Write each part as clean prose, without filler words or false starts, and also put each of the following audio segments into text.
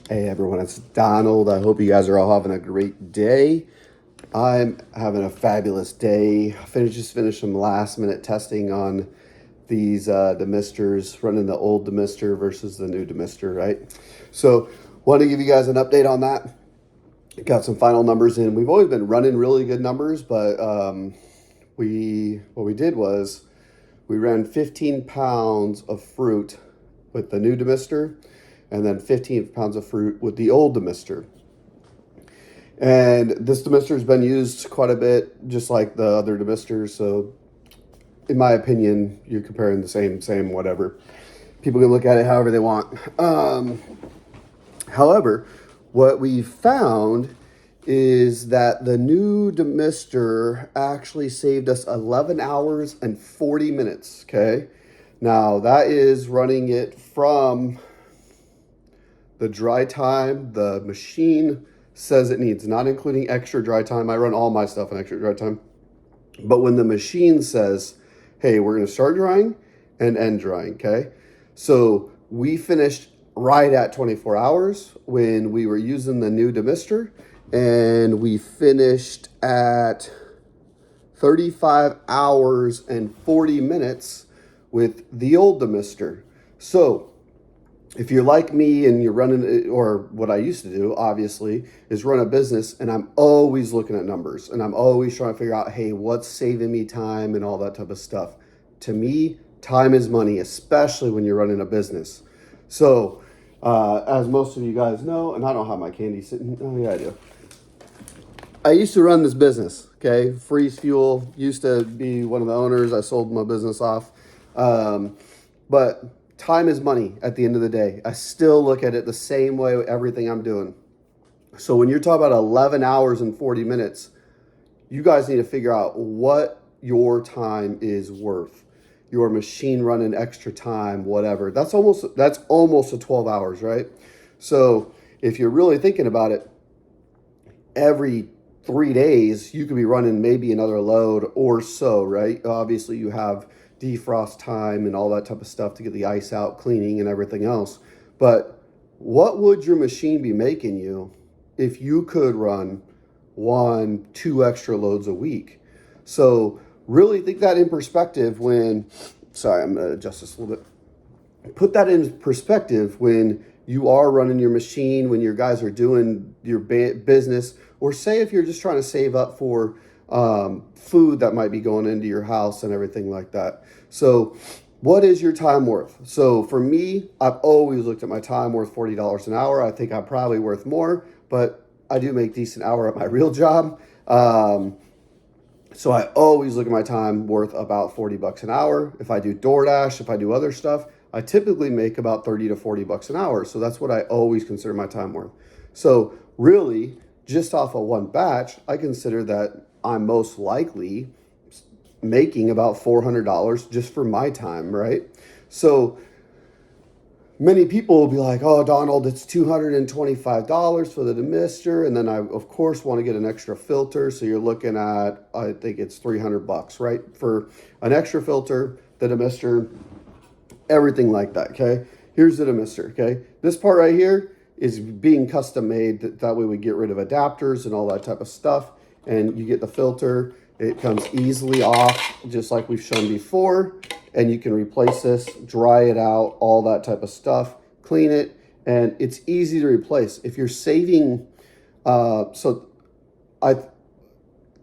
Hey everyone, it's Donald. I hope you guys are all having a great day. I'm having a fabulous day. Just finished some last minute testing on these demisters, running the old demister versus the new demister, right? So, want to give you guys an update on that. Got some final numbers in. We've always been running really good numbers, but what we did was we ran 15 pounds of fruit with the new demister and then 15 pounds of fruit with the old demister. And this demister has been used quite a bit, just like the other demisters. So, in my opinion, you're comparing the same, whatever. People can look at it however they want. However, what we found is that the new demister actually saved us 11 hours and 40 minutes. Okay. Now, that is running it from the dry time the machine says it needs, not including extra dry time. I run all my stuff in extra dry time. But when the machine says, hey, we're going to start drying and end drying, okay? So we finished right at 24 hours when we were using the new demister, and we finished at 35 hours and 40 minutes with the old demister. So if you're like me and you're running, or what I used to do, obviously, is run a business, and I'm always looking at numbers and I'm always trying to figure out, hey, what's saving me time and all that type of stuff. To me, time is money, especially when you're running a business. So, as most of you guys know, and I don't have my candy sitting, oh yeah, I do. I used to run this business, okay? Freeze Fuel, used to be one of the owners. I sold my business off. But time is money at the end of the day. I still look at it the same way with everything I'm doing. So when you're talking about 11 hours and 40 minutes, you guys need to figure out what your time is worth. Your machine running extra time, whatever. That's almost a 12 hours, right? So if you're really thinking about it, every 3 days you could be running maybe another load or so, right? Obviously you have defrost time and all that type of stuff to get the ice out, cleaning and everything else. But what would your machine be making you if you could run 1, 2 extra loads a week? So really think that in perspective when, sorry, I'm going to adjust this a little bit. Put that in perspective when you are running your machine, when your guys are doing your business, or say if you're just trying to save up for food that might be going into your house and everything like that. So what is your time worth? So for me, I've always looked at my time worth $40 an hour. I think I'm probably worth more, but I do make decent hour at my real job. So I always look at my time worth about 40 bucks an hour. If I do DoorDash, if I do other stuff, I typically make about 30 to 40 bucks an hour. So that's what I always consider my time worth. So really, just off of one batch, I consider that I'm most likely making about $400 just for my time, right? So many people will be like, oh, Donald, it's $225 for the demister. And then I, of course, want to get an extra filter. So you're looking at, I think it's 300 bucks, right? For an extra filter, the demister, everything like that, okay? Here's the demister, okay? This part right here is being custom made. That way we get rid of adapters and all that type of stuff. And you get the filter. It comes easily off, just like we've shown before. And you can replace this, dry it out, all that type of stuff, clean it, and it's easy to replace. If you're saving, so I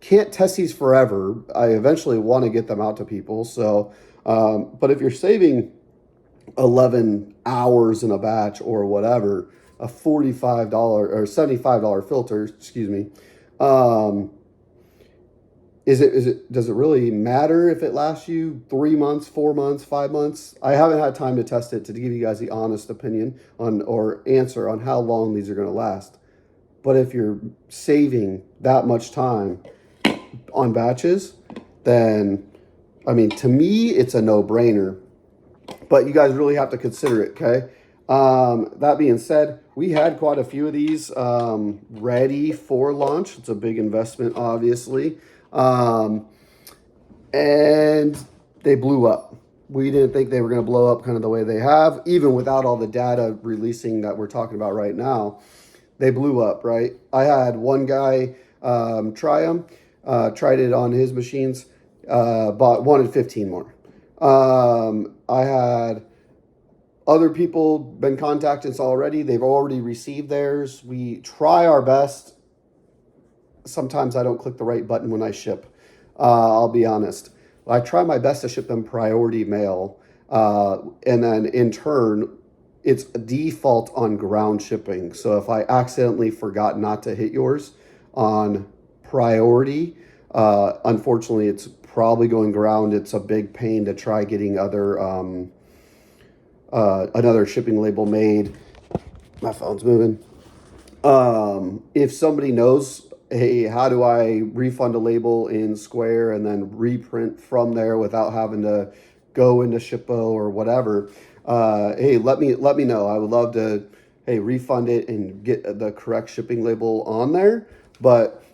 can't test these forever. I eventually want to get them out to people. So, but if you're saving 11 hours in a batch or whatever, a $45 or $75 filter, excuse me, does it really matter if it lasts you 3 months, 4 months, 5 months? I haven't had time to test it to give you guys the honest opinion on or answer on how long these are going to last. But if you're saving that much time on batches, then, I mean, to me, it's a no-brainer. But you guys really have to consider it, okay? That being said, we had quite a few of these ready for launch. It's a big investment, obviously. And they blew up. we didn't think they were going to blow up kind of the way they have, even without all the data releasing that we're talking about right now. They blew up, right? I had one guy try them, tried it on his machines, wanted 15 more. I had other people been contacting us already. They've already received theirs. We try our best. Sometimes I don't click the right button when I ship. I'll be honest. I try my best to ship them priority mail. And then in turn, it's a default on ground shipping. So if I accidentally forgot not to hit yours on priority, unfortunately, it's probably going ground. It's a big pain to try getting another shipping label made. My phone's moving. If somebody knows, hey, how do I refund a label in Square and then reprint from there without having to go into Shippo or whatever, hey, let me know. I would love to, hey, refund it and get the correct shipping label on there. But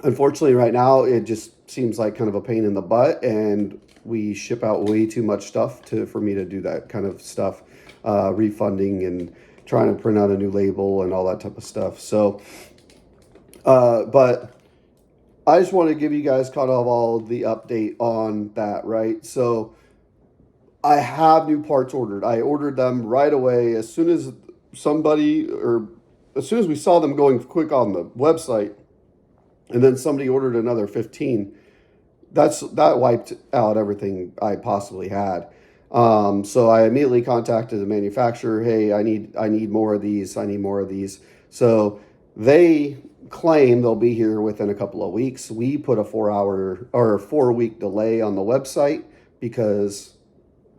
unfortunately, right now, it just seems like kind of a pain in the butt, and we ship out way too much stuff for me to do that kind of stuff, refunding and trying to print out a new label and all that type of stuff. So, but I just want to give you guys kind of all the update on that, right? So I have new parts ordered. I ordered them right away as soon as as soon as we saw them going quick on the website, and then somebody ordered another 15. That wiped out everything I possibly had. So I immediately contacted the manufacturer. Hey, I need more of these. I need more of these. So they claim they'll be here within a couple of weeks. We put a 4-week delay on the website because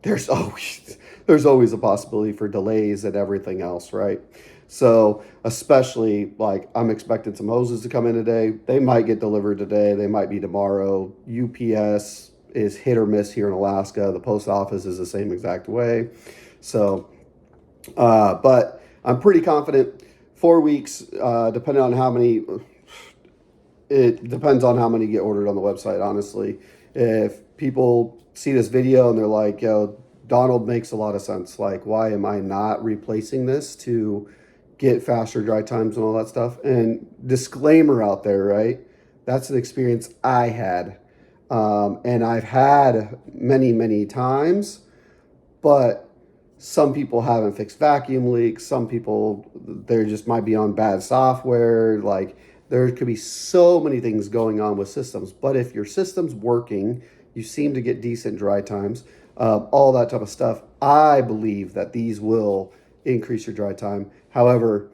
there's always a possibility for delays and everything else, right? So especially like I'm expecting some hoses to come in today. They might get delivered today. They might be tomorrow. UPS is hit or miss here in Alaska. The post office is the same exact way. So, but I'm pretty confident 4 weeks, depending on how many, it depends on how many get ordered on the website, honestly. If people see this video and they're like, yo, Donald makes a lot of sense. Like, why am I not replacing this to get faster dry times and all that stuff? And disclaimer out there, right? That's an experience I had. And I've had many, many times, but some people haven't fixed vacuum leaks. Some people, they just might be on bad software. Like, there could be so many things going on with systems. But if your system's working, you seem to get decent dry times, all that type of stuff, I believe that these will increase your dry time. However,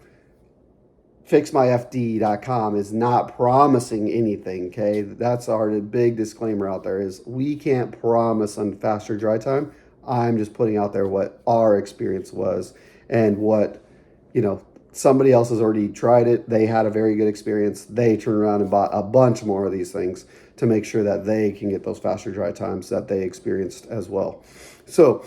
fixmyfd.com is not promising anything, okay? That's our big disclaimer out there is we can't promise on faster dry time. I'm just putting out there what our experience was and what, somebody else has already tried it. They had a very good experience. They turned around and bought a bunch more of these things to make sure that they can get those faster dry times that they experienced as well. So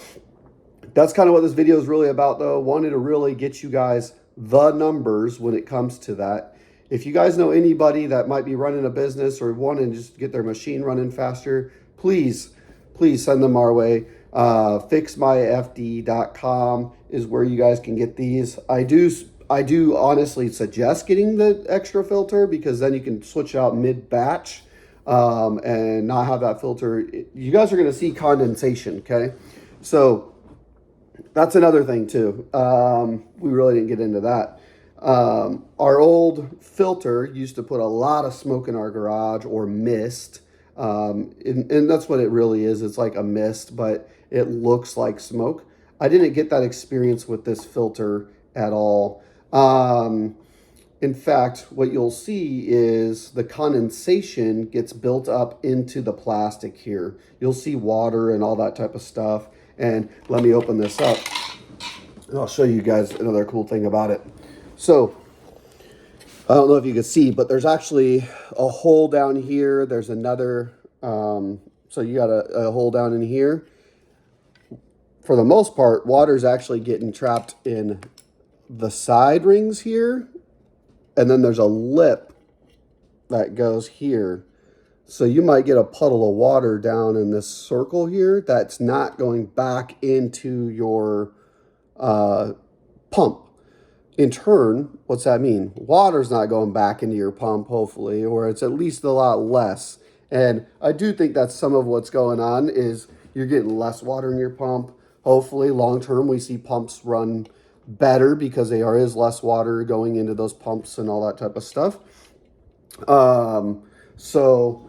that's kind of what this video is really about, though. Wanted to really get you guys the numbers when it comes to that. If you guys know anybody that might be running a business or wanting to just get their machine running faster, please send them our way. Fixmyfd.com is where you guys can get these. I do honestly suggest getting the extra filter because then you can switch out mid-batch and not have that filter. You guys are going to see condensation, okay? So that's another thing too. We really didn't get into that. Our old filter used to put a lot of smoke in our garage or mist. And that's what it really is. It's like a mist, but it looks like smoke. I didn't get that experience with this filter at all. In fact, what you'll see is the condensation gets built up into the plastic here. You'll see water and all that type of stuff. And let me open this up. And I'll show you guys another cool thing about it. So, I don't know if you can see, but there's actually a hole down here. There's another, so you got a hole down in here. For the most part, water's actually getting trapped in the side rings here. And then there's a lip that goes here. So you might get a puddle of water down in this circle here that's not going back into your uh, pump. In turn, what's that mean? Water's not going back into your pump, hopefully, or it's at least a lot less. And I do think that's some of what's going on is you're getting less water in your pump. Hopefully, long term, we see pumps run better because there is less water going into those pumps and all that type of stuff. So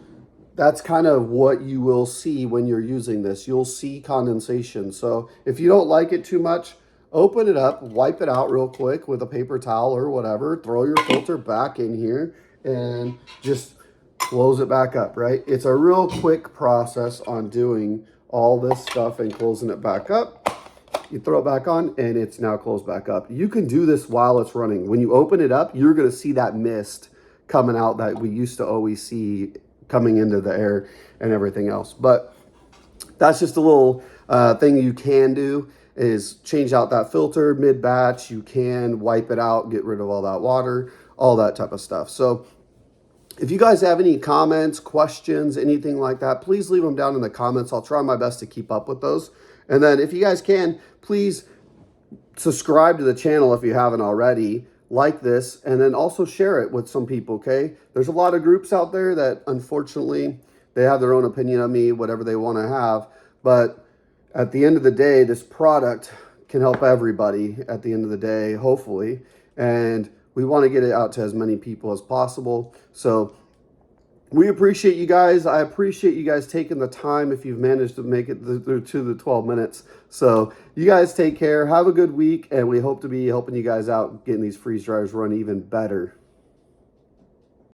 that's kind of what you will see when you're using this. You'll see condensation. So if you don't like it too much, open it up, wipe it out real quick with a paper towel or whatever, throw your filter back in here and just close it back up, right? It's a real quick process on doing all this stuff and closing it back up. You throw it back on and it's now closed back up. You can do this while it's running. When you open it up, you're gonna see that mist coming out that we used to always see coming into the air and everything else. But that's just a little thing you can do is change out that filter mid-batch. You can wipe it out, get rid of all that water, all that type of stuff. So if you guys have any comments, questions, anything like that, please leave them down in the comments. I'll try my best to keep up with those. And then if you guys can, please subscribe to the channel if you haven't already, like this, and then also share it with some people, okay? There's a lot of groups out there that unfortunately, they have their own opinion of me, whatever they want to have. But at the end of the day, this product can help everybody at the end of the day, hopefully. And we want to get it out to as many people as possible. So we appreciate you guys. I appreciate you guys taking the time if you've managed to make it through to the 12 minutes. So you guys take care. Have a good week. And we hope to be helping you guys out getting these freeze dryers run even better.